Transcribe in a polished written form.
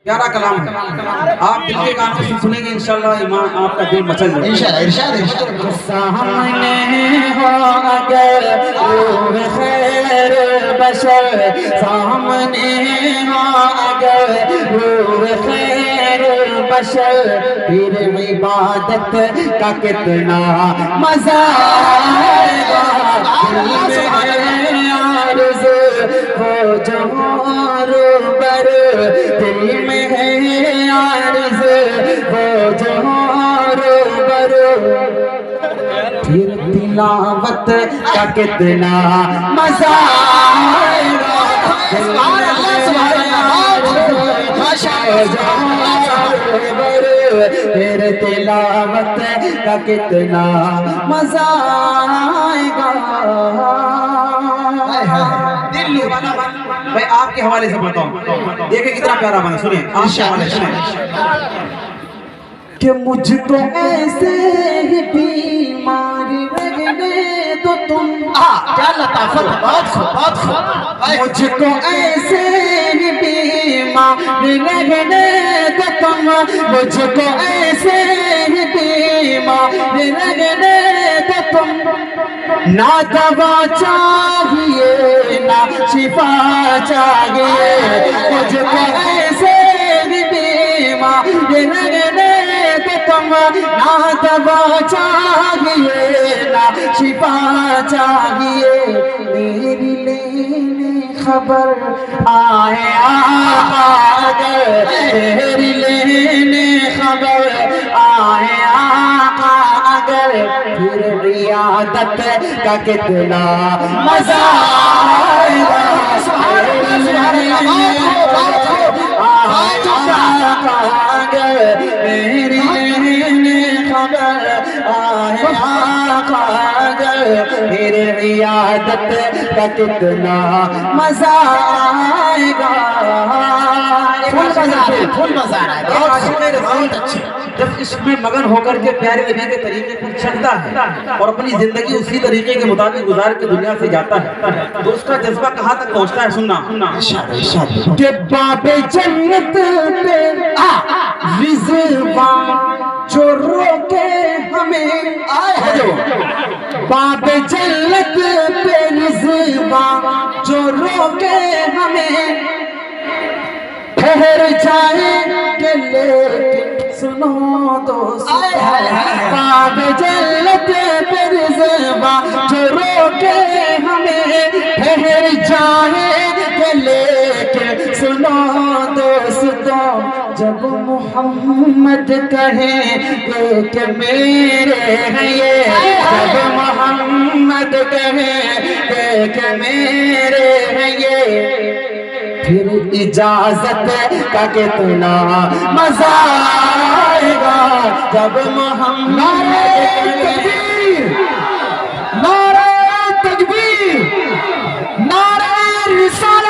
پیارا کلام ہے، آپ دل کے گانوں سے سنیں گے انشاءاللہ ایمان آپ کا دل مچل جائے گا انشاءاللہ ارشاد سامنے ہو اگر روح خیر بشر، سامنے ہو اگر روح خیر بشر، پھر عبادت کا کتنا مزہ آئے گا، دل میں عارض ہو جہاں روبر، دل میں ہے عارض ہو جہاں روبر، پھر تلاوت کا کتنا مزہ آئے گا، دل میں پھر تلاوت کا کتنا مزہ آئے گا۔ میں آپ کے حوالے سے پڑھتا ہوں، دیکھیں کتنا پیارا بنا، سنیں آپ کے حوالے سے سنیں کہ مجھ کو ایسے ہی بیماری رہنے دو تم، کیا لطافت، بہت خوب مجھ کو ایسے ہی بیماری رہنے دو تم، مجھ کو ایسے ہی بیماری رہنے دو تم، نہ دوا چاہیے نہ شفا چاہیے، مجھ کو ایسے ہی بیماری رہنے دو تم، نہ دوا چاہیے نہ شفا چاہیے، میری لینے خبر آئے آقا اگر، میری لینے خبر آئے آقا اگر، پھر عیادت کا کتنا مزہ آئے گا، میری لینے خبر آئے آقا اگر، پھر عیادت کا کتنا مزہ آئے گا۔ فل مزہ آ رہا ہے، بہت اچھے، جب اس میں مگن ہو کر کے پیارے نبی کے طریقے پر چلتا ہے اور اپنی زندگی اسی طریقے کے مطابق گزار کے دنیا سے جاتا ہے تو اس کا جذبہ کہاں تک پہنچتا ہے، سننا کہ باب جنت پہ رضوان جو روکے ہمیں، باب جنت پہ رضوان جو روکے ہمیں، ٹھہر جائیں کہ لیکن سنو دوست، باب جنت پہ رضوان جو روکے ہمیں، ٹھہر جائیں کہ لیکن سنو دوستوں، جب محمد کہیں کہ میرے ہیں یہ، جب محمد کہیں کہ میرے ہیں یہ، پھر اجازت کا کتنا مزہ آئے گا، جب محمد تکبیر، نعرہ تکبیر، نعرہ رسالت۔